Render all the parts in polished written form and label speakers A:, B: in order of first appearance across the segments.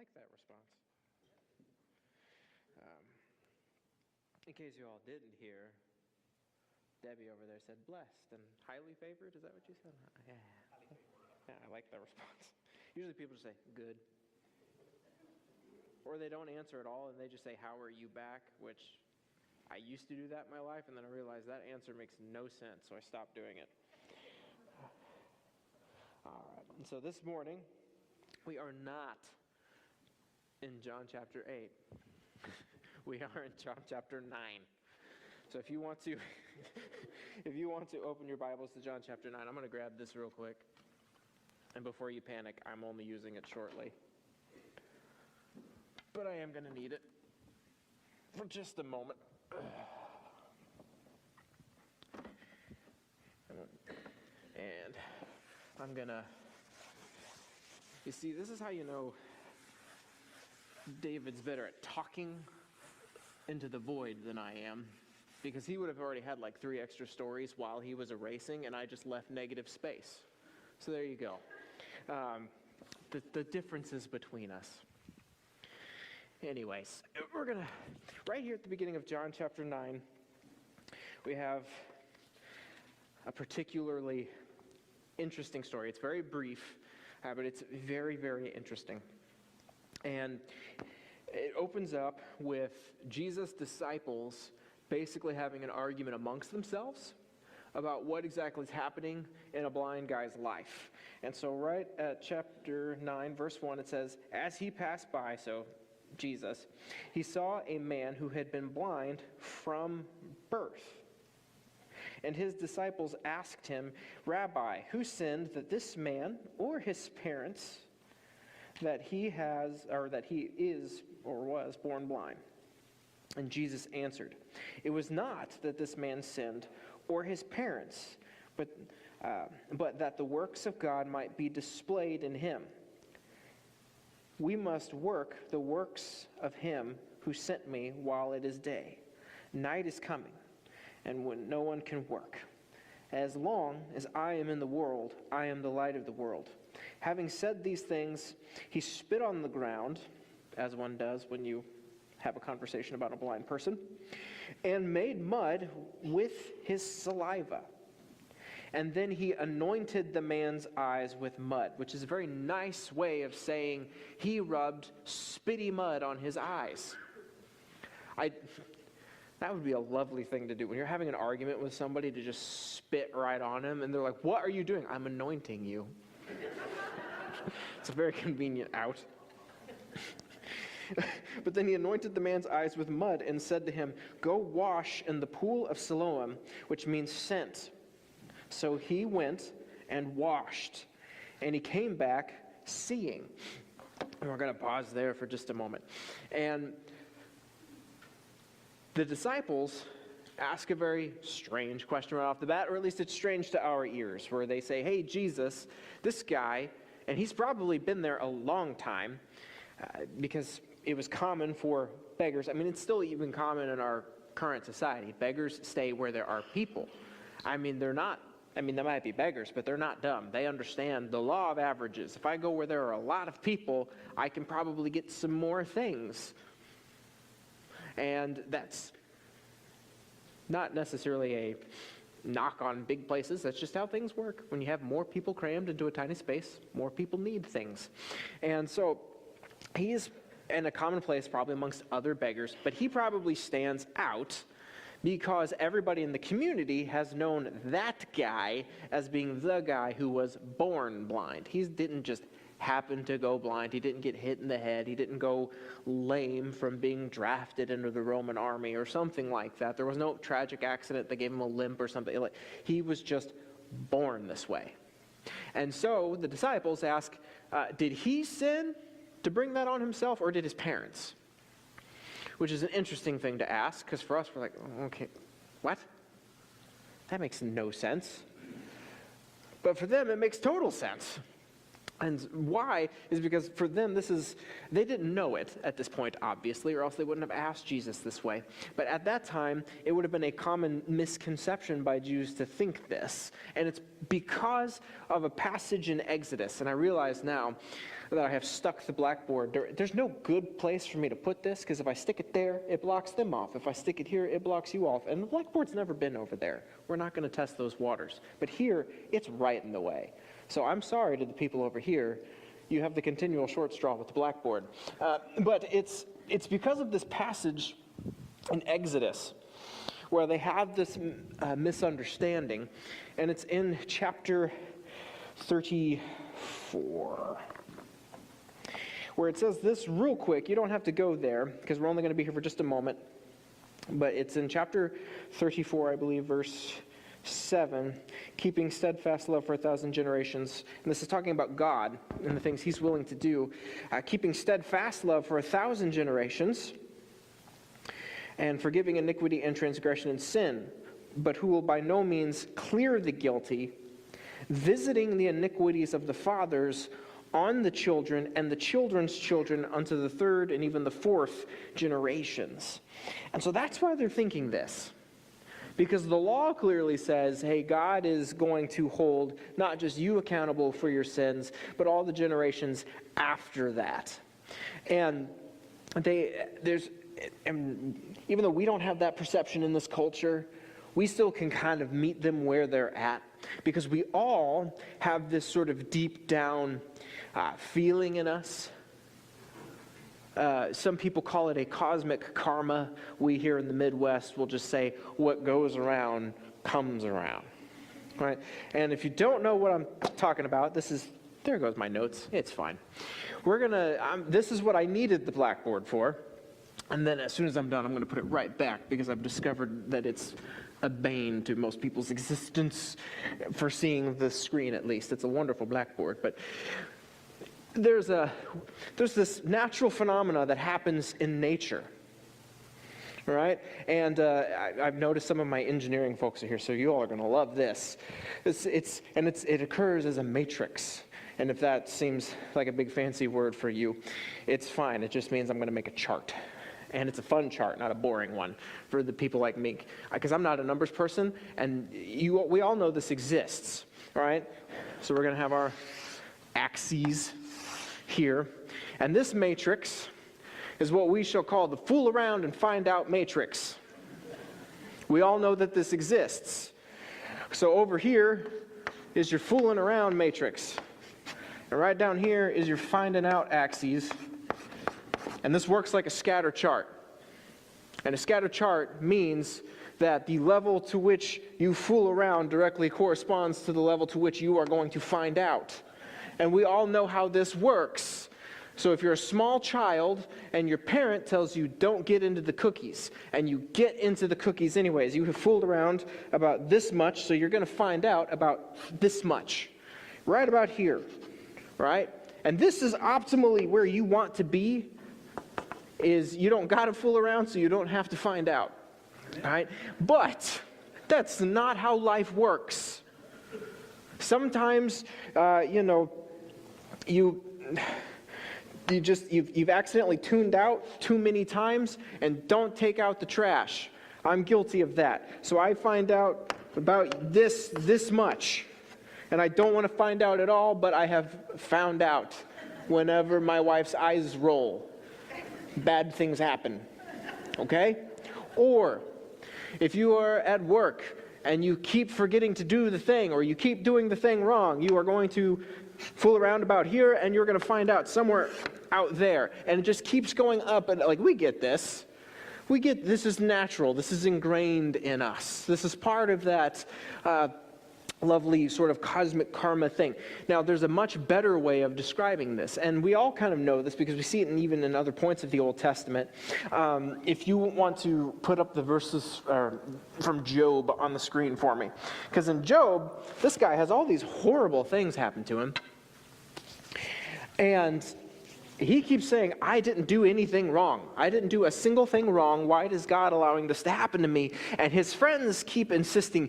A: like that response. In case you all didn't hear, Debbie over there said blessed and highly favored. Is that what you said? Yeah, I like that response. Usually people just say good. Or they don't answer at all and they just say, how are you back? Which I used to do that in my life, and then I realized that answer makes no sense, so I stopped doing it. All right, and so this morning, we are not in John chapter 8. We are in John chapter 9. So if you want to open your Bibles to John chapter 9, I'm going to grab this real quick. And before you panic, I'm only using it shortly. But I am going to need it for just a moment. And I'm going to... You see, this is how you know David's better at talking into the void than I am. Because he would have already had like 3 extra stories while he was erasing, and I just left negative space. So there you go. The differences between us. Anyways, we're going to, right here at the beginning of John chapter 9, we have a particularly interesting story. It's very brief, but it's very, very interesting. And it opens up with Jesus' disciples basically having an argument amongst themselves about what exactly is happening in a blind guy's life. And so right at chapter 9, verse 1, it says, as he passed by, so Jesus, he saw a man who had been blind from birth. And his disciples asked him, Rabbi, who sinned, that this man or his parents, that he is or was born blind? And Jesus answered, it was not that this man sinned or his parents, but that the works of God might be displayed in him. We must work the works of him who sent me while it is day. Night is coming, and when no one can work. As long as I am in the world, I am the light of the world. Having said these things, he spit on the ground, as one does when you have a conversation about a blind person, and made mud with his saliva. And then he anointed the man's eyes with mud, which is a very nice way of saying he rubbed spitty mud on his eyes. That would be a lovely thing to do. When you're having an argument with somebody, to just spit right on him, and they're like, what are you doing? I'm anointing you. It's a very convenient out. But then he anointed the man's eyes with mud and said to him, go wash in the pool of Siloam, which means sent. So he went and washed, and he came back seeing. And we're going to pause there for just a moment. And the disciples ask a very strange question right off the bat, or at least it's strange to our ears, where they say, hey, Jesus, this guy, and he's probably been there a long time, because it was common for beggars. I mean, it's still even common in our current society. Beggars stay where there are people. They might be beggars, but they're not dumb. They understand the law of averages. If I go where there are a lot of people, I can probably get some more things. And that's not necessarily a knock on big places. That's just how things work. When you have more people crammed into a tiny space, more people need things. And so he's in a common place probably amongst other beggars, but he probably stands out because everybody in the community has known that guy as being the guy who was born blind. He didn't just happen to go blind. He didn't get hit in the head. He didn't go lame from being drafted into the Roman army or something like that. There was no tragic accident that gave him a limp or something. He was just born this way. And so the disciples ask, did he sin to bring that on himself, or did his parents? Which is an interesting thing to ask, because for us, we're like, okay, what? That makes no sense. But for them, it makes total sense. And why is because for them, they didn't know it at this point, obviously, or else they wouldn't have asked Jesus this way. But at that time, it would have been a common misconception by Jews to think this. And it's because of a passage in Exodus. And I realize now, that I have stuck the blackboard. There's no good place for me to put this, because if I stick it there, it blocks them off. If I stick it here, it blocks you off. And the blackboard's never been over there. We're not going to test those waters. But here, it's right in the way. So I'm sorry to the people over here. You have the continual short straw with the blackboard. But it's because of this passage in Exodus where they have this misunderstanding. And it's in chapter 34. Where it says this real quick. You don't have to go there, because we're only going to be here for just a moment. But it's in chapter 34, I believe, verse 7, keeping steadfast love for 1,000 generations. And this is talking about God and the things he's willing to do. Keeping steadfast love for 1,000 generations, and forgiving iniquity and transgression and sin, but who will by no means clear the guilty, visiting the iniquities of the fathers on the children and the children's children unto the third and even the fourth generations. And so that's why they're thinking this. Because the law clearly says, hey, God is going to hold not just you accountable for your sins, but all the generations after that. And even though we don't have that perception in this culture, we still can kind of meet them where they're at. Because we all have this sort of deep down feeling in us. Some people call it a cosmic karma. We here in the Midwest will just say, what goes around comes around. Right? And if you don't know what I'm talking about, there goes my notes. It's fine. This is what I needed the blackboard for. And then as soon as I'm done, I'm going to put it right back, because I've discovered that it's a bane to most people's existence for seeing the screen, at least. It's a wonderful blackboard. But there's this natural phenomena that happens in nature. Right? And I've noticed some of my engineering folks are here, so you all are going to love this. It occurs as a matrix. And if that seems like a big fancy word for you, it's fine. It just means I'm going to make a chart. And it's a fun chart, not a boring one for the people like me. Because I'm not a numbers person, and we all know this exists. All right? So we're going to have our axes here. And this matrix is what we shall call the fool around and find out matrix. We all know that this exists. So over here is your fooling around matrix. And right down here is your finding out axes. And this works like a scatter chart. And a scatter chart means that the level to which you fool around directly corresponds to the level to which you are going to find out. And we all know how this works. So if you're a small child and your parent tells you don't get into the cookies, and you get into the cookies anyways, you have fooled around about this much, so you're going to find out about this much. Right about here. Right? And this is optimally where you want to be. Is you don't got to fool around, so you don't have to find out. All right? But that's not how life works. Sometimes, you've accidentally tuned out too many times and don't take out the trash. I'm guilty of that. So I find out about this much. And I don't want to find out at all, but I have found out whenever my wife's eyes roll. Bad things happen. Okay? Or if you are at work and you keep forgetting to do the thing, or you keep doing the thing wrong, you are going to fool around about here, and you're going to find out somewhere out there. And it just keeps going up, and we get this. This is natural. This is ingrained in us. This is part of that lovely sort of cosmic karma thing. Now, there's a much better way of describing this, and we all kind of know this because we see it even in other points of the Old Testament. If you want to put up the verses from Job on the screen for me, because in Job, this guy has all these horrible things happen to him, and he keeps saying, I didn't do anything wrong. I didn't do a single thing wrong. Why is God allowing this to happen to me? And his friends keep insisting,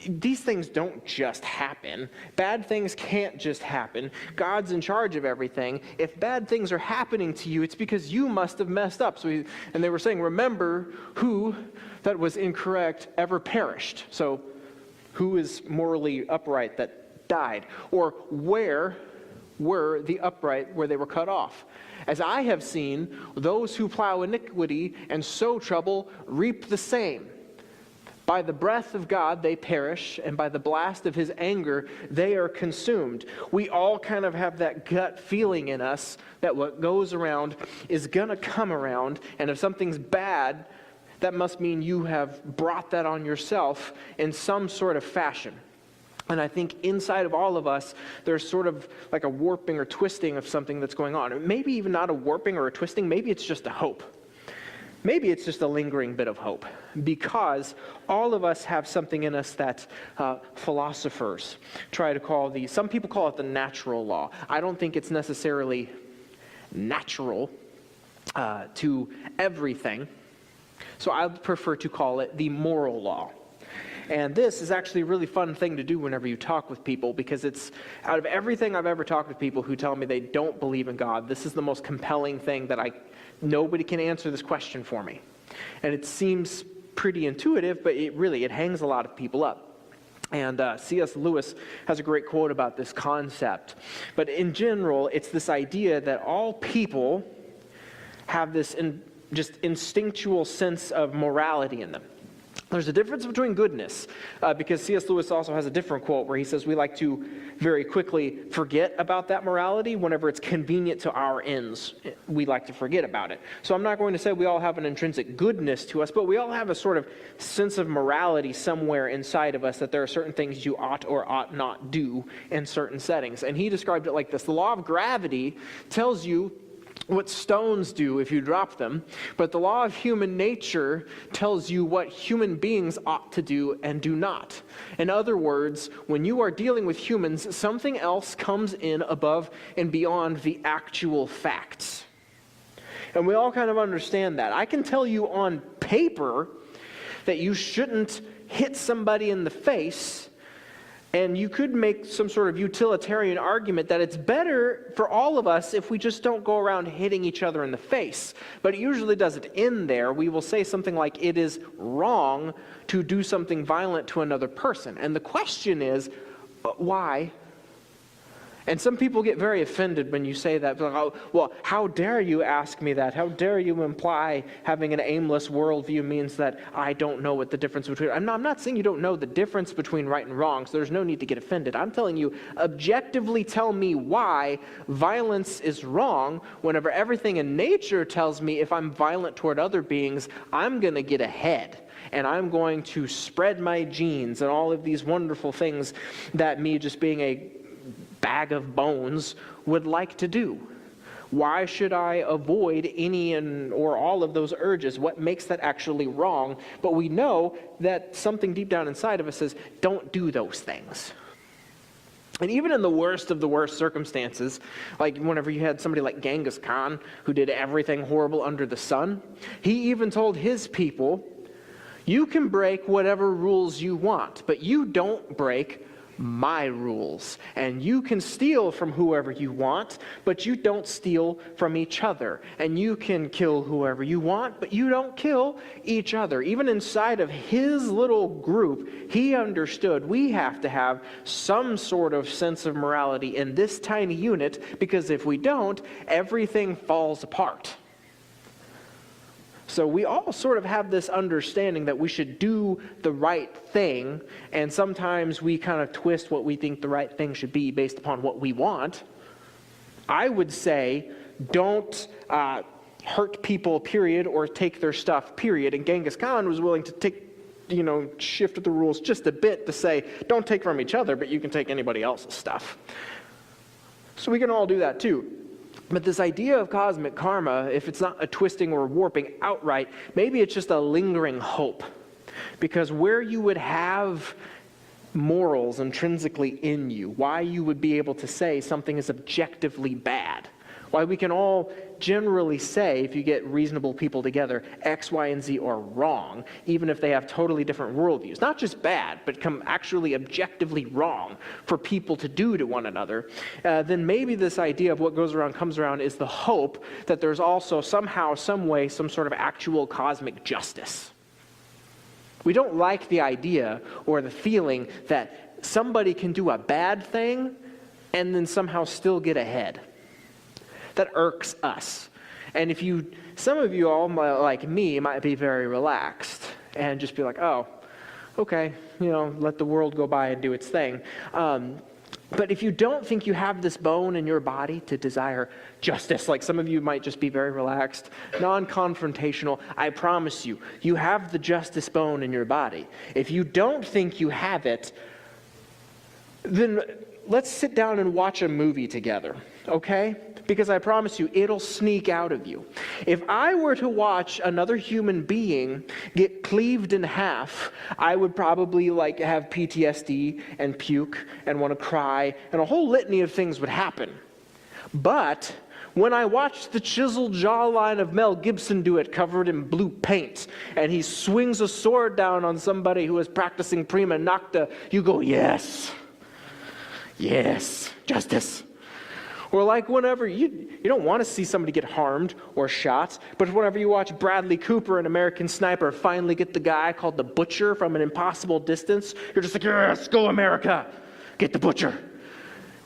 A: these things don't just happen. Bad things can't just happen. God's in charge of everything. If bad things are happening to you, it's because you must have messed up. And they were saying, remember who that was incorrect ever perished. So who is morally upright that died? Or where were the upright where they were cut off. As I have seen, those who plow iniquity and sow trouble reap the same. By the breath of God they perish, and by the blast of his anger they are consumed. We all kind of have that gut feeling in us that what goes around is going to come around, and if something's bad, that must mean you have brought that on yourself in some sort of fashion. And I think inside of all of us, there's sort of like a warping or twisting of something that's going on. Maybe even not a warping or a twisting, maybe it's just a hope. Maybe it's just a lingering bit of hope, because all of us have something in us that philosophers try to call some people call it the natural law. I don't think it's necessarily natural to everything, so I prefer to call it the moral law. And this is actually a really fun thing to do whenever you talk with people, because it's, out of everything I've ever talked with people who tell me they don't believe in God, this is the most compelling thing that nobody can answer this question for me. And it seems pretty intuitive, but it hangs a lot of people up. And C.S. Lewis has a great quote about this concept. But in general, it's this idea that all people have this just instinctual sense of morality in them. There's a difference between goodness, because C.S. Lewis also has a different quote where he says we like to very quickly forget about that morality whenever it's convenient to our ends. We like to forget about it. So I'm not going to say we all have an intrinsic goodness to us, but we all have a sort of sense of morality somewhere inside of us, that there are certain things you ought or ought not do in certain settings. And he described it like this: the law of gravity tells you what stones do if you drop them, but the law of human nature tells you what human beings ought to do and do not. In other words, when you are dealing with humans, something else comes in above and beyond the actual facts. And we all kind of understand that. I can tell you on paper that you shouldn't hit somebody in the face, and you could make some sort of utilitarian argument that it's better for all of us if we just don't go around hitting each other in the face. But it usually doesn't end there. We will say something like, it is wrong to do something violent to another person. And the question is, why? And some people get very offended when you say that. Like, oh, well, how dare you ask me that? How dare you imply having an aimless worldview means that I don't know what the difference between... I'm not saying you don't know the difference between right and wrong, so there's no need to get offended. I'm telling you, objectively tell me why violence is wrong whenever everything in nature tells me if I'm violent toward other beings, I'm going to get ahead. And I'm going to spread my genes and all of these wonderful things that me just being a bag of bones would like to do. Why should I avoid any or all of those urges? What makes that actually wrong? But we know that something deep down inside of us says, don't do those things. And even in the worst of the worst circumstances, like whenever you had somebody like Genghis Khan who did everything horrible under the sun, he even told his people, you can break whatever rules you want, but you don't break my rules. And you can steal from whoever you want, but you don't steal from each other. And you can kill whoever you want, but you don't kill each other. Even inside of his little group, he understood we have to have some sort of sense of morality in this tiny unit, because if we don't, everything falls apart. So we all sort of have this understanding that we should do the right thing, and sometimes we kind of twist what we think the right thing should be based upon what we want. I would say don't hurt people, period, or take their stuff, period. And Genghis Khan was willing to shift the rules just a bit to say, don't take from each other, but you can take anybody else's stuff. So we can all do that too. But this idea of cosmic karma, if it's not a twisting or a warping outright, maybe it's just a lingering hope. Because where you would have morals intrinsically in you, why you would be able to say something is objectively bad, why we can all generally say, if you get reasonable people together, X, Y, and Z are wrong, even if they have totally different worldviews. Not just bad, but actually objectively wrong for people to do to one another. Then maybe this idea of what goes around comes around is the hope that there's also somehow, some way, some sort of actual cosmic justice. We don't like the idea or the feeling that somebody can do a bad thing and then somehow still get ahead. That irks us. And some of you all, like me, might be very relaxed and just be like, oh, okay, let the world go by and do its thing. But if you don't think you have this bone in your body to desire justice, like some of you might just be very relaxed, non-confrontational, I promise you, you have the justice bone in your body. If you don't think you have it, then let's sit down and watch a movie together, okay? Because I promise you, it'll sneak out of you. If I were to watch another human being get cleaved in half, I would probably have PTSD and puke and want to cry, and a whole litany of things would happen. But when I watched the chiseled jawline of Mel Gibson do it covered in blue paint, and he swings a sword down on somebody who is practicing prima nocta, you go, yes, justice. Or like whenever you don't want to see somebody get harmed or shot, but whenever you watch Bradley Cooper in American Sniper finally get the guy called the Butcher from an impossible distance, you're just like, yes, go America, get the Butcher.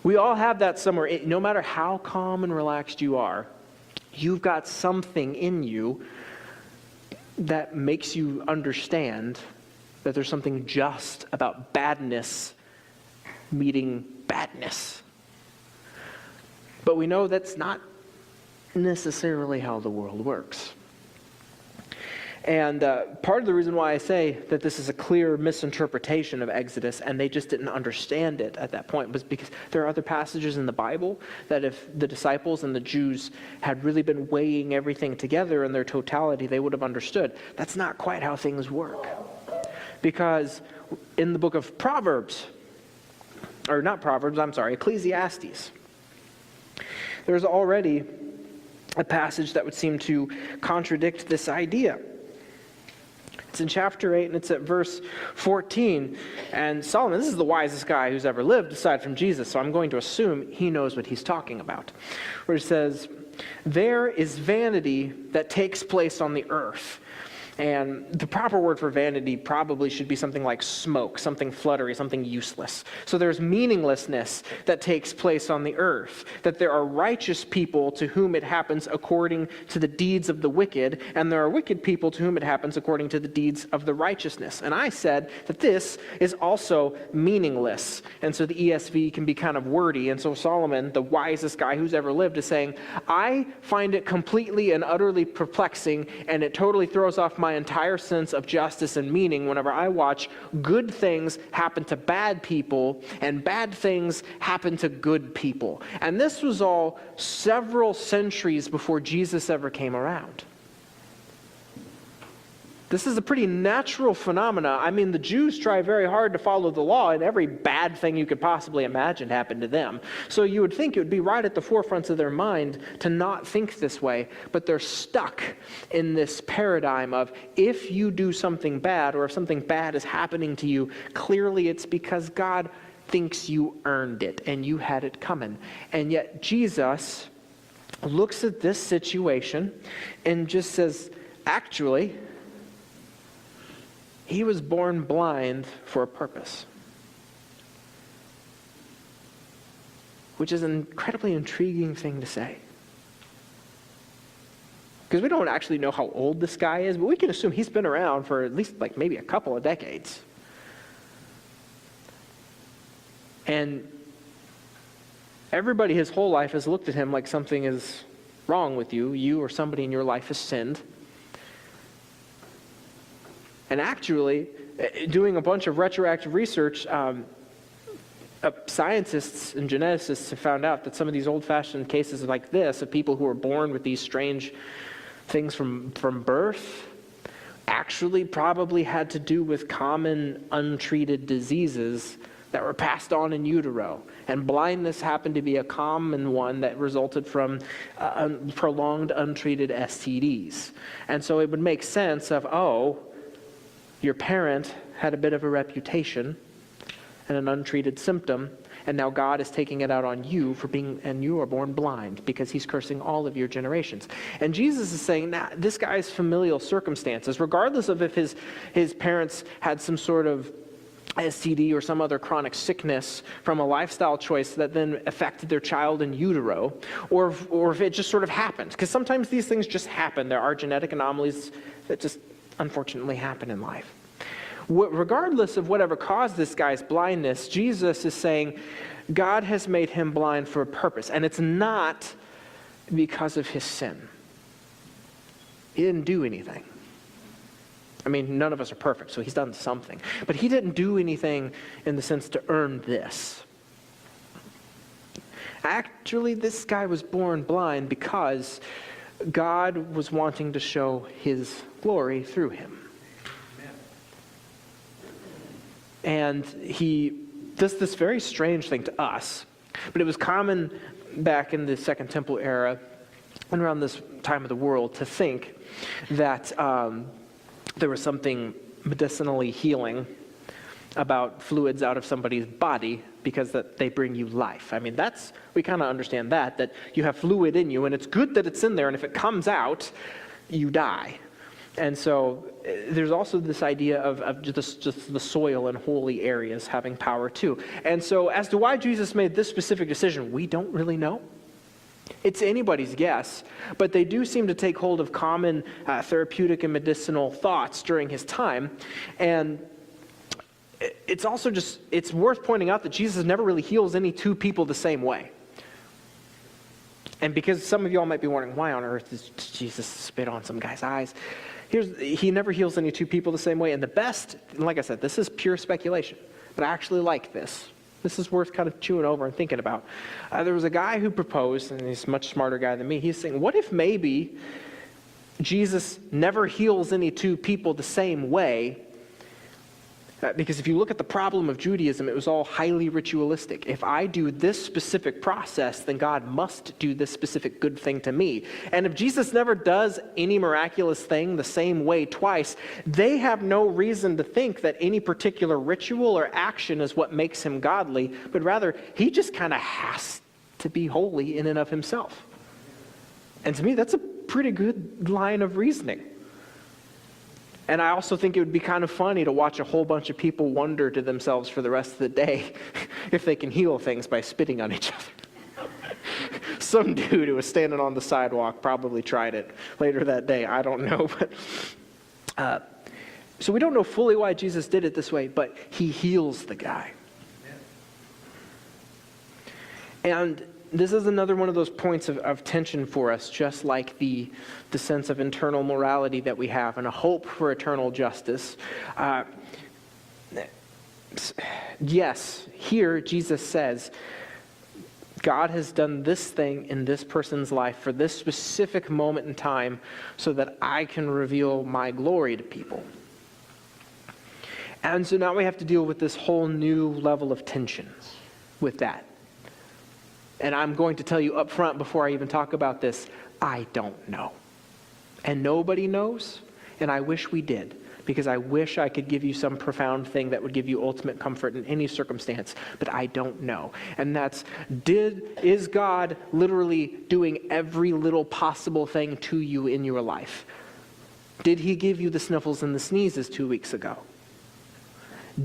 A: We all have that somewhere. No matter how calm and relaxed you are, you've got something in you that makes you understand that there's something just about badness meeting badness. But we know that's not necessarily how the world works. And part of the reason why I say that this is a clear misinterpretation of Exodus, and they just didn't understand it at that point, was because there are other passages in the Bible that if the disciples and the Jews had really been weighing everything together in their totality, they would have understood. That's not quite how things work. Because in the book of Ecclesiastes, there's already a passage that would seem to contradict this idea. It's in chapter 8, and it's at verse 14. And Solomon, this is the wisest guy who's ever lived, aside from Jesus, so I'm going to assume he knows what he's talking about. Where he says, there is vanity that takes place on the earth. And the proper word for vanity probably should be something like smoke, something fluttery, something useless. So there's meaninglessness that takes place on the earth, that there are righteous people to whom it happens according to the deeds of the wicked, and there are wicked people to whom it happens according to the deeds of the righteousness. And I said that this is also meaningless. And so the ESV can be kind of wordy. And so Solomon, the wisest guy who's ever lived, is saying, I find it completely and utterly perplexing, and it totally throws off my entire sense of justice and meaning whenever I watch good things happen to bad people and bad things happen to good people. And this was all several centuries before Jesus ever came around. This is a pretty natural phenomena. I mean, the Jews try very hard to follow the law, and every bad thing you could possibly imagine happened to them. So you would think it would be right at the forefront of their mind to not think this way, but they're stuck in this paradigm of if you do something bad, or if something bad is happening to you, clearly it's because God thinks you earned it and you had it coming. And yet Jesus looks at this situation and just says, actually, he was born blind for a purpose. Which is an incredibly intriguing thing to say. Because we don't actually know how old this guy is, but we can assume he's been around for at least maybe a couple of decades. And everybody his whole life has looked at him like something is wrong with you. You or somebody in your life has sinned. And actually, doing a bunch of retroactive research, scientists and geneticists have found out that some of these old-fashioned cases like this, of people who are born with these strange things from birth, actually probably had to do with common untreated diseases that were passed on in utero. And blindness happened to be a common one that resulted from prolonged untreated STDs. And so it would make sense of, your parent had a bit of a reputation and an untreated symptom, and now God is taking it out on you and you are born blind because he's cursing all of your generations. And Jesus is saying, this guy's familial circumstances, regardless of if his parents had some sort of STD or some other chronic sickness from a lifestyle choice that then affected their child in utero, or if it just sort of happened. Because sometimes these things just happen. There are genetic anomalies that just unfortunately happen in life. Regardless of whatever caused this guy's blindness, Jesus is saying God has made him blind for a purpose, and it's not because of his sin. He didn't do anything. I mean, none of us are perfect, so he's done something. But he didn't do anything in the sense to earn this. Actually, this guy was born blind because God was wanting to show his glory through him. And he does this very strange thing to us. But it was common back in the Second Temple era and around this time of the world to think that there was something medicinally healing about fluids out of somebody's body because that they bring you life. I mean, we kind of understand that you have fluid in you, and it's good that it's in there, and if it comes out, you die. And so there's also this idea of just the soil and holy areas having power too. And so as to why Jesus made this specific decision, we don't really know. It's anybody's guess, but they do seem to take hold of common therapeutic and medicinal thoughts during his time. And it's also it's worth pointing out that Jesus never really heals any two people the same way. And because some of y'all might be wondering, why on earth does Jesus spit on some guy's eyes? He never heals any two people the same way. And the best, like I said, this is pure speculation, but I actually like this. This is worth kind of chewing over and thinking about. There was a guy who proposed, and he's a much smarter guy than me. He's saying, what if maybe Jesus never heals any two people the same way? Because if you look at the problem of Judaism, it was all highly ritualistic. If I do this specific process, then God must do this specific good thing to me. And if Jesus never does any miraculous thing the same way twice, they have no reason to think that any particular ritual or action is what makes him godly, but rather, he just kind of has to be holy in and of himself. And to me, that's a pretty good line of reasoning. And I also think it would be kind of funny to watch a whole bunch of people wonder to themselves for the rest of the day if they can heal things by spitting on each other. Some dude who was standing on the sidewalk probably tried it later that day. I don't know. But so we don't know fully why Jesus did it this way, but he heals the guy. And this is another one of those points of tension for us, just like the sense of internal morality that we have and a hope for eternal justice. Yes, here Jesus says, God has done this thing in this person's life for this specific moment in time so that I can reveal my glory to people. And so now we have to deal with this whole new level of tension with that. And I'm going to tell you up front before I even talk about this, I don't know. And nobody knows, and I wish we did, because I wish I could give you some profound thing that would give you ultimate comfort in any circumstance, but I don't know. And that's, is God literally doing every little possible thing to you in your life? Did he give you the sniffles and the sneezes 2 weeks ago?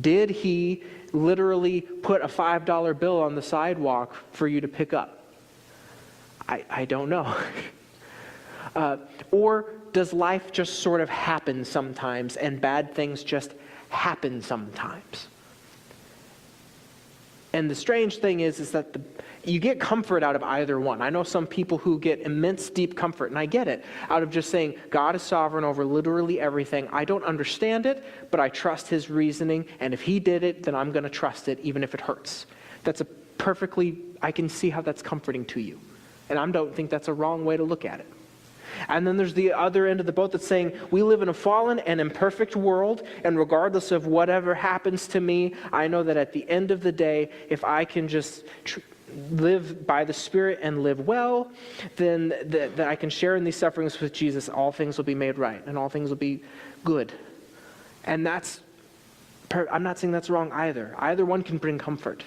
A: Did he literally put a $5 bill on the sidewalk for you to pick up? I don't know. Or does life just sort of happen sometimes and bad things just happen sometimes? And the strange thing is that you get comfort out of either one. I know some people who get immense deep comfort, and I get it, out of just saying, God is sovereign over literally everything. I don't understand it, but I trust his reasoning, and if he did it, then I'm going to trust it, even if it hurts. I can see how that's comforting to you. And I don't think that's a wrong way to look at it. And then there's the other end of the boat that's saying, we live in a fallen and imperfect world, and regardless of whatever happens to me, I know that at the end of the day, if I can just live by the Spirit and live well, then that I can share in these sufferings with Jesus, all things will be made right, and all things will be good. And I'm not saying that's wrong either. Either one can bring comfort.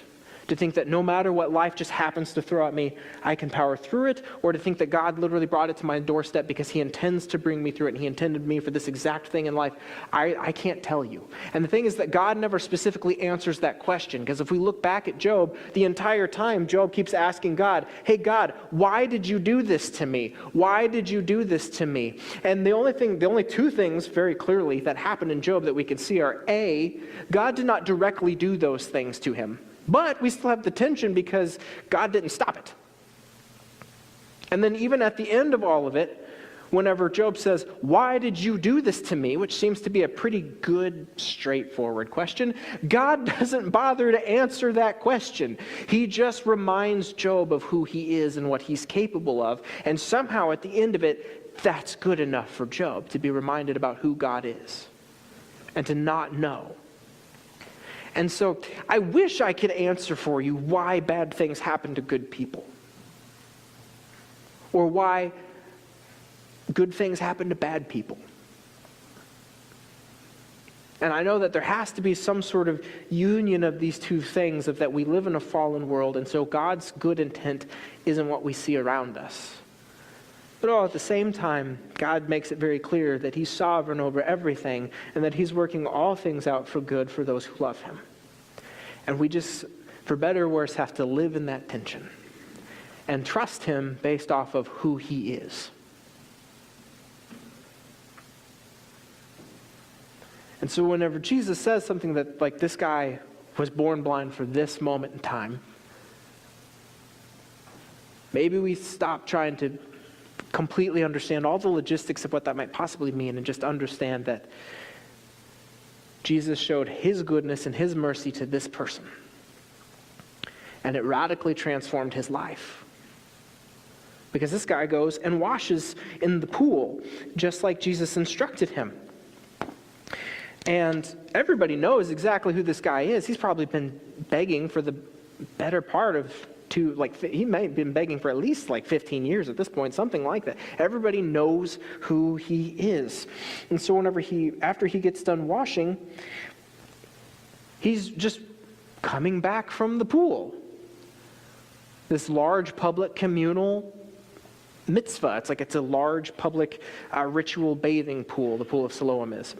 A: To think that no matter what life just happens to throw at me, I can power through it, or to think that God literally brought it to my doorstep because he intends to bring me through it and he intended me for this exact thing in life, I can't tell you. And the thing is that God never specifically answers that question, because if we look back at Job, the entire time Job keeps asking God, hey God, why did you do this to me? Why did you do this to me? And the only two things very clearly that happen in Job that we can see are A, God did not directly do those things to him. But we still have the tension because God didn't stop it. And then even at the end of all of it, whenever Job says, why did you do this to me? Which seems to be a pretty good, straightforward question. God doesn't bother to answer that question. He just reminds Job of who he is and what he's capable of. And somehow at the end of it, that's good enough for Job to be reminded about who God is and to not know. And so I wish I could answer for you why bad things happen to good people, or why good things happen to bad people. And I know that there has to be some sort of union of these two things, of that we live in a fallen world, and so God's good intent isn't what we see around us. But all at the same time, God makes it very clear that he's sovereign over everything and that he's working all things out for good for those who love him. And we just, for better or worse, have to live in that tension and trust him based off of who he is. And so whenever Jesus says something that, like, this guy was born blind for this moment in time, maybe we stop trying to completely understand all the logistics of what that might possibly mean and just understand that Jesus showed his goodness and his mercy to this person. And it radically transformed his life. Because this guy goes and washes in the pool, just like Jesus instructed him. And everybody knows exactly who this guy is. He's probably been begging for the better part of he might have been begging for at least 15 years at this point, something like that. Everybody knows who he is. And so after he gets done washing, he's just coming back from the pool. This large public communal mitzvah. It's a large public ritual bathing pool, the Pool of Siloam is.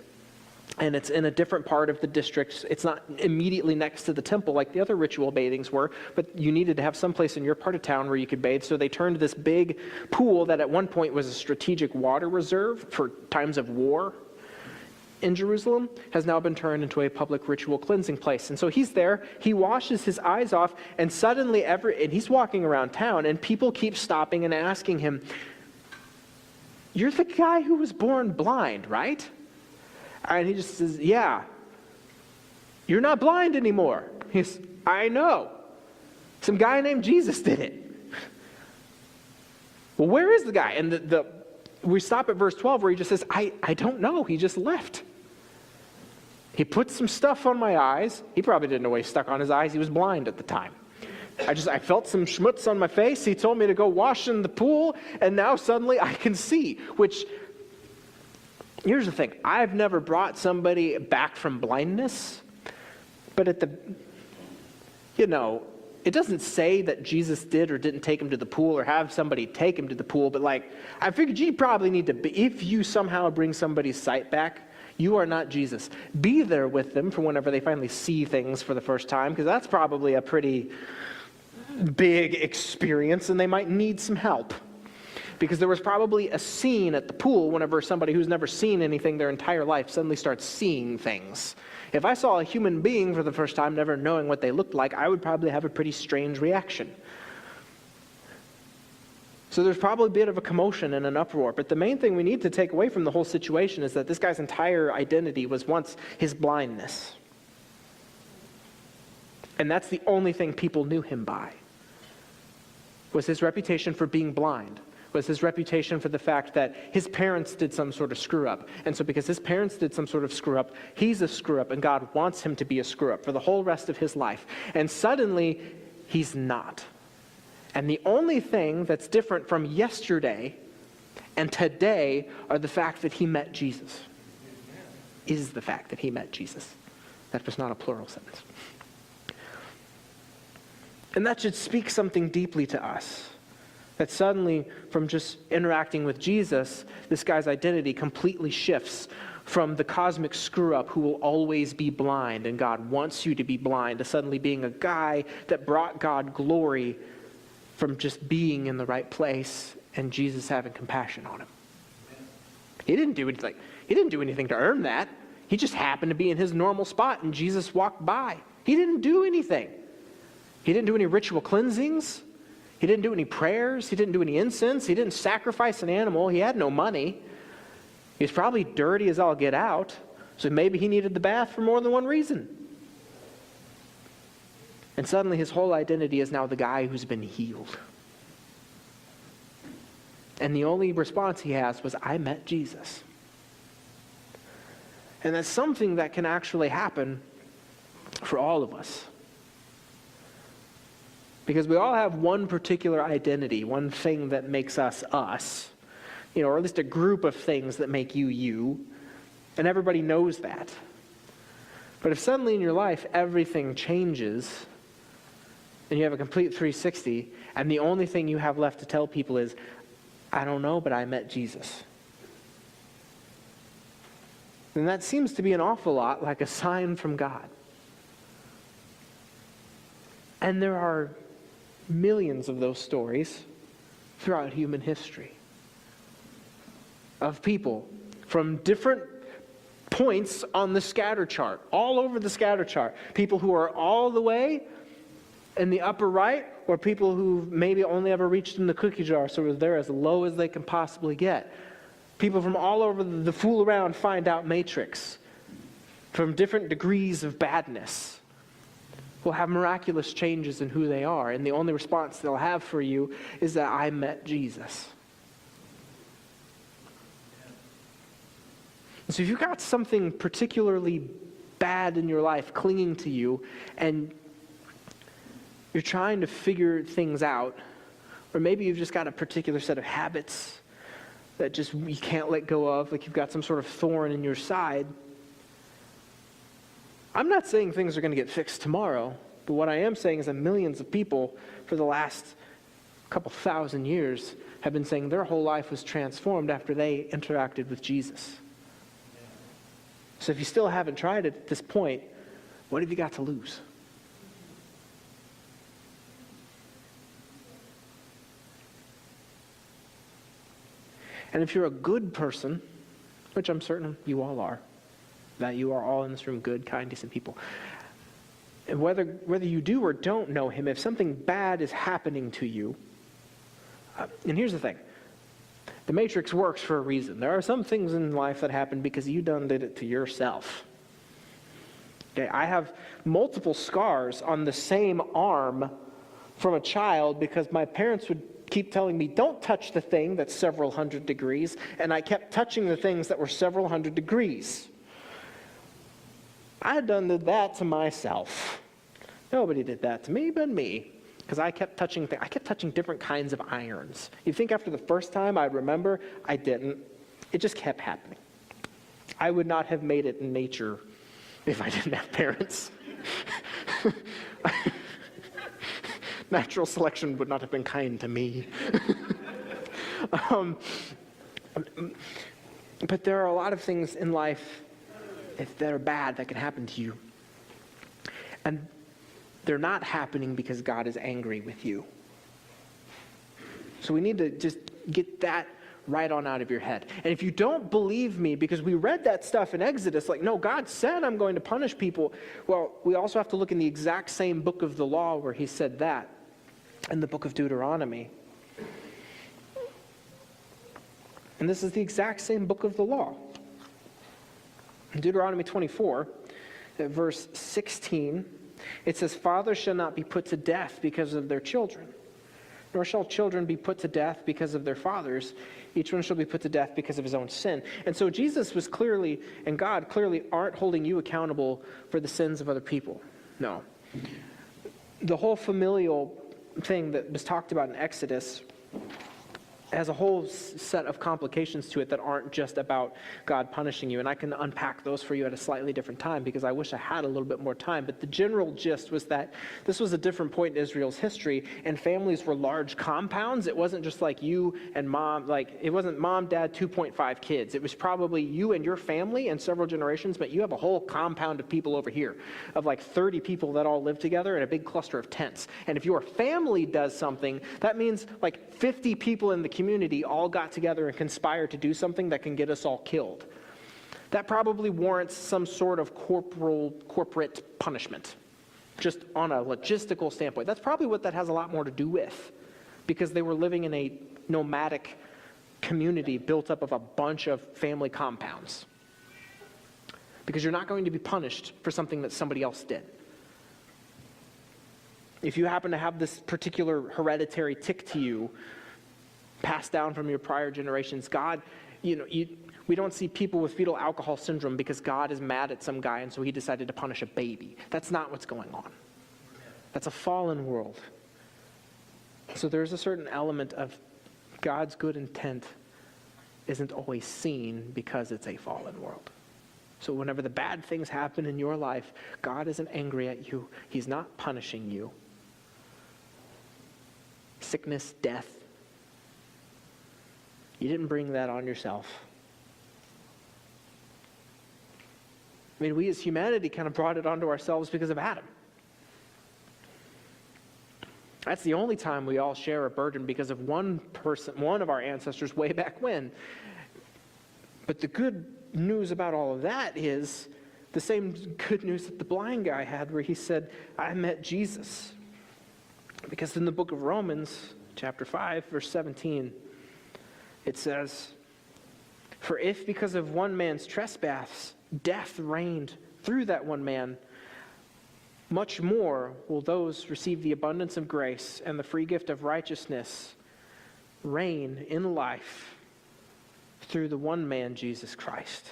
A: And it's in a different part of the district. It's not immediately next to the temple like the other ritual bathings were, but you needed to have some place in your part of town where you could bathe. So they turned this big pool that at one point was a strategic water reserve for times of war in Jerusalem, has now been turned into a public ritual cleansing place. And so he's there, he washes his eyes off, and suddenly and he's walking around town, and people keep stopping and asking him, "You're the guy who was born blind, right?" And he just says, "Yeah. You're not blind anymore." He says, "I know. Some guy named Jesus did it." Well, where is the guy? And we stop at verse 12 where he just says, I don't know. He just left. He put some stuff on my eyes. He probably didn't know what he stuck on his eyes. He was blind at the time. I felt some schmutz on my face. He told me to go wash in the pool, and now suddenly I can see, which... Here's the thing. I've never brought somebody back from blindness, but it doesn't say that Jesus did or didn't take him to the pool or have somebody take him to the pool, but I figured you probably need to be, if you somehow bring somebody's sight back, you are not Jesus. Be there with them for whenever they finally see things for the first time, because that's probably a pretty big experience and they might need some help. Because there was probably a scene at the pool whenever somebody who's never seen anything their entire life suddenly starts seeing things. If I saw a human being for the first time, never knowing what they looked like, I would probably have a pretty strange reaction. So there's probably a bit of a commotion and an uproar. But the main thing we need to take away from the whole situation is that this guy's entire identity was once his blindness. And that's the only thing people knew him by, was his reputation for being blind. Was his reputation for the fact that his parents did some sort of screw up. And so because his parents did some sort of screw up, he's a screw up, and God wants him to be a screw up for the whole rest of his life. And suddenly, he's not. And the only thing that's different from yesterday and today are the fact that he met Jesus. Is the fact that he met Jesus. That was not a plural sentence. And that should speak something deeply to us. That suddenly, from just interacting with Jesus, this guy's identity completely shifts from the cosmic screw-up who will always be blind, and God wants you to be blind, to suddenly being a guy that brought God glory from just being in the right place and Jesus having compassion on him. He didn't do anything to earn that. He just happened to be in his normal spot and Jesus walked by. He didn't do anything. He didn't do any ritual cleansings. He didn't do any prayers. He didn't do any incense. He didn't sacrifice an animal. He had no money. He was probably dirty as all get out. So maybe he needed the bath for more than one reason. And suddenly his whole identity is now the guy who's been healed. And the only response he has was, I met Jesus. And that's something that can actually happen for all of us. Because we all have one particular identity, one thing that makes us us, or at least a group of things that make you you, and everybody knows that. But if suddenly in your life everything changes, and you have a complete 360, and the only thing you have left to tell people is, I don't know, but I met Jesus. And that seems to be an awful lot like a sign from God. And there are millions of those stories throughout human history of people from different points on the scatter chart, all over the scatter chart. People who are all the way in the upper right, or people who maybe only ever reached in the cookie jar, so they're as low as they can possibly get. People from all over the fool around, find out matrix, from different degrees of badness, will have miraculous changes in who they are. And the only response they'll have for you is that I met Jesus. And so if you've got something particularly bad in your life clinging to you, and you're trying to figure things out, or maybe you've just got a particular set of habits that just you can't let go of, like you've got some sort of thorn in your side, I'm not saying things are going to get fixed tomorrow, but what I am saying is that millions of people for the last couple thousand years have been saying their whole life was transformed after they interacted with Jesus. So if you still haven't tried it at this point, what have you got to lose? And if you're a good person, which I'm certain you all are, that you are all in this room good, kind, decent people, and whether you do or don't know him, if something bad is happening to you, and here's the thing, the matrix works for a reason. There are some things in life that happen because you done did it to yourself. Okay, I have multiple scars on the same arm from a child because my parents would keep telling me, don't touch the thing that's several hundred degrees, and I kept touching the things that were several hundred degrees. I done did that to myself. Nobody did that to me but me, because I kept touching different kinds of irons. You think after the first time I'd remember? I didn't. It just kept happening. I would not have made it in nature if I didn't have parents. Natural selection would not have been kind to me. But there are a lot of things in life that are bad that can happen to you. And they're not happening because God is angry with you. So we need to just get that right on out of your head. And if you don't believe me, because we read that stuff in Exodus, like, no, God said I'm going to punish people. Well, we also have to look in the exact same book of the law where he said that, in the book of Deuteronomy. And this is the exact same book of the law. In Deuteronomy 24, at verse 16, it says, fathers shall not be put to death because of their children, nor shall children be put to death because of their fathers. Each one shall be put to death because of his own sin. And so Jesus was clearly, and God clearly aren't holding you accountable for the sins of other people. No. The whole familial thing that was talked about in Exodus has a whole set of complications to it that aren't just about God punishing you. And I can unpack those for you at a slightly different time because I wish I had a little bit more time. But the general gist was that this was a different point in Israel's history, and families were large compounds. It wasn't just like you and mom, like it wasn't mom, dad, 2.5 kids. It was probably you and your family and several generations, but you have a whole compound of people over here, of like 30 people that all live together in a big cluster of tents. And if your family does something, that means like 50 people in the community all got together and conspired to do something that can get us all killed. That probably warrants some sort of corporate punishment, just on a logistical standpoint. That's probably what that has a lot more to do with, because they were living in a nomadic community built up of a bunch of family compounds. Because you're not going to be punished for something that somebody else did. If you happen to have this particular hereditary tick to you, passed down from your prior generations, God, we don't see people with fetal alcohol syndrome because God is mad at some guy and so he decided to punish a baby. That's not what's going on. That's a fallen world. So there's a certain element of God's good intent isn't always seen because it's a fallen world. So whenever the bad things happen in your life, God isn't angry at you. He's not punishing you. Sickness, death, you didn't bring that on yourself. I mean, we as humanity kind of brought it onto ourselves because of Adam. That's the only time we all share a burden because of one of our ancestors way back when. But the good news about all of that is the same good news that the blind guy had, where he said, I met Jesus. Because in the book of Romans, chapter 5, verse 17, it says, for if because of one man's trespass, death reigned through that one man, much more will those receive the abundance of grace and the free gift of righteousness reign in life through the one man, Jesus Christ.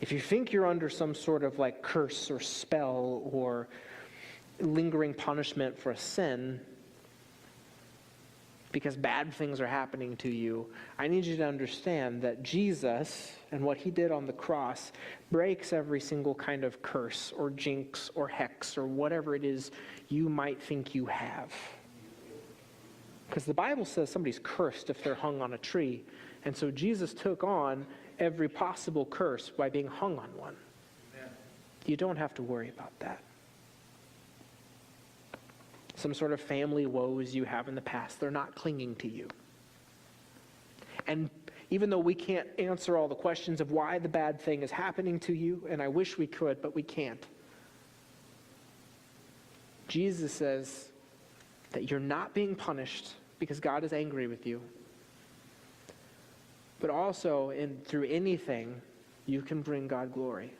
A: If you think you're under some sort of like curse or spell or lingering punishment for a sin, because bad things are happening to you, I need you to understand that Jesus and what he did on the cross breaks every single kind of curse or jinx or hex or whatever it is you might think you have. Because the Bible says somebody's cursed if they're hung on a tree. And so Jesus took on every possible curse by being hung on one. Amen. You don't have to worry about that. Some sort of family woes you have in the past, they're not clinging to you. And even though we can't answer all the questions of why the bad thing is happening to you, and I wish we could, but we can't, Jesus says that you're not being punished because God is angry with you. But also, through anything, you can bring God glory,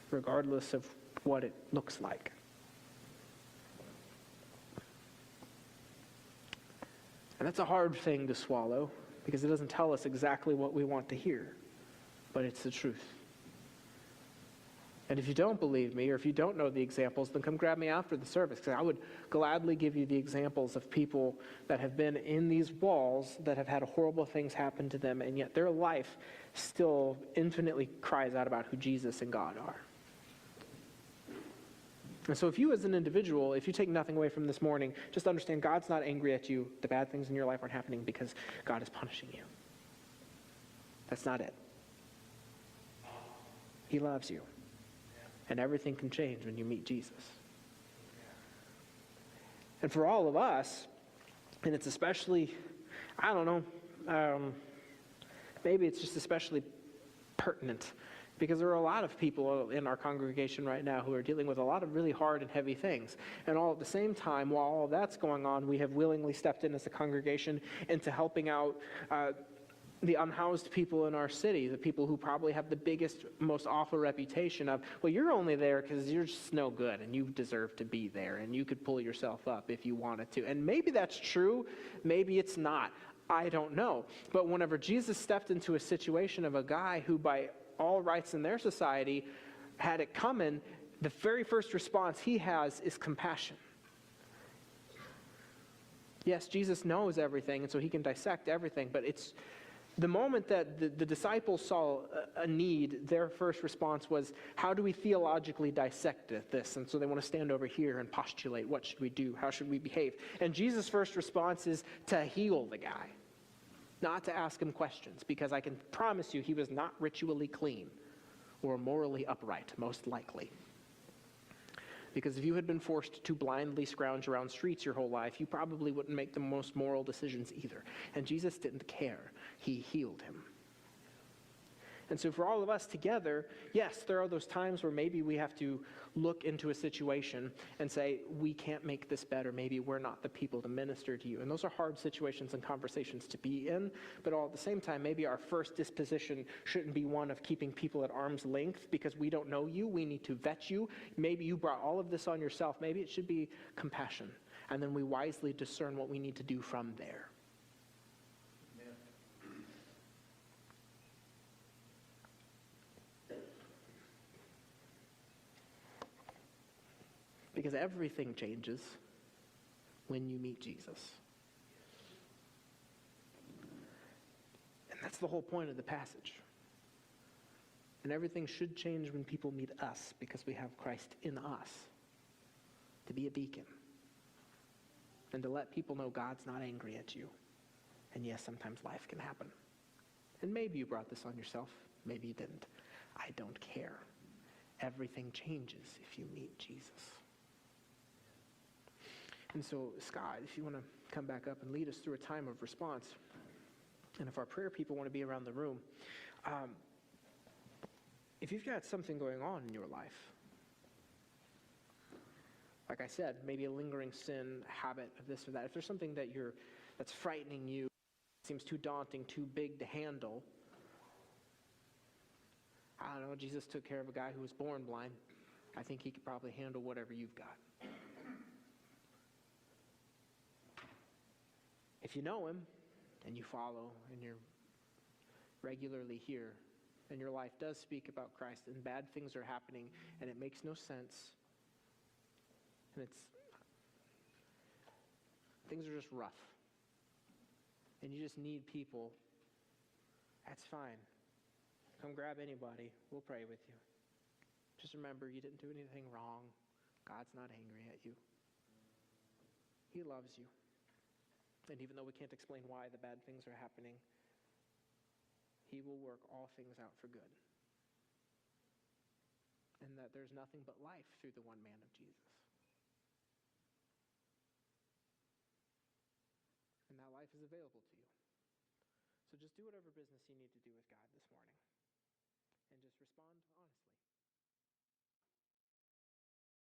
A: regardless of what it looks like. And that's a hard thing to swallow because it doesn't tell us exactly what we want to hear, but it's the truth. And if you don't believe me or if you don't know the examples, then come grab me after the service because I would gladly give you the examples of people that have been in these walls that have had horrible things happen to them, and yet their life still infinitely cries out about who Jesus and God are. And so if you as an individual, if you take nothing away from this morning, just understand God's not angry at you. The bad things in your life aren't happening because God is punishing you. That's not it. He loves you. And everything can change when you meet Jesus. And for all of us, and it's especially, I don't know, maybe it's just especially pertinent because there are a lot of people in our congregation right now who are dealing with a lot of really hard and heavy things. And all at the same time, while all of that's going on, we have willingly stepped in as a congregation into helping out the unhoused people in our city, the people who probably have the biggest, most awful reputation of, well, you're only there because you're just no good and you deserve to be there and you could pull yourself up if you wanted to. And maybe that's true, maybe it's not. I don't know. But whenever Jesus stepped into a situation of a guy who by all rights in their society had it coming, the very first response he has is compassion. Yes, Jesus knows everything, and so he can dissect everything, but it's the moment that the disciples saw a need, their first response was, how do we theologically dissect this? And so they want to stand over here and postulate, what should we do? How should we behave? And Jesus' first response is to heal the guy, not to ask him questions, because I can promise you he was not ritually clean or morally upright, most likely. Because if you had been forced to blindly scrounge around streets your whole life, you probably wouldn't make the most moral decisions either. And Jesus didn't care. He healed him. And so for all of us together, yes, there are those times where maybe we have to look into a situation and say, we can't make this better. Maybe we're not the people to minister to you. And those are hard situations and conversations to be in. But all at the same time, maybe our first disposition shouldn't be one of keeping people at arm's length because we don't know you. We need to vet you. Maybe you brought all of this on yourself. Maybe it should be compassion. And then we wisely discern what we need to do from there. Because everything changes when you meet Jesus. And that's the whole point of the passage. And everything should change when people meet us because we have Christ in us to be a beacon and to let people know God's not angry at you. And yes, sometimes life can happen. And maybe you brought this on yourself. Maybe you didn't. I don't care. Everything changes if you meet Jesus. And so, Scott, if you want to come back up and lead us through a time of response, and if our prayer people want to be around the room, if you've got something going on in your life, like I said, maybe a lingering sin, habit of this or that, if there's something that's frightening you, seems too daunting, too big to handle, I don't know, Jesus took care of a guy who was born blind. I think he could probably handle whatever you've got. If you know him, and you follow, and you're regularly here, and your life does speak about Christ, and bad things are happening, and it makes no sense, and things are just rough, and you just need people, that's fine. Come grab anybody. We'll pray with you. Just remember, you didn't do anything wrong. God's not angry at you. He loves you. And even though we can't explain why the bad things are happening, he will work all things out for good. And that there's nothing but life through the one man of Jesus. And that life is available to you. So just do whatever business you need to do with God this morning. And just respond honestly.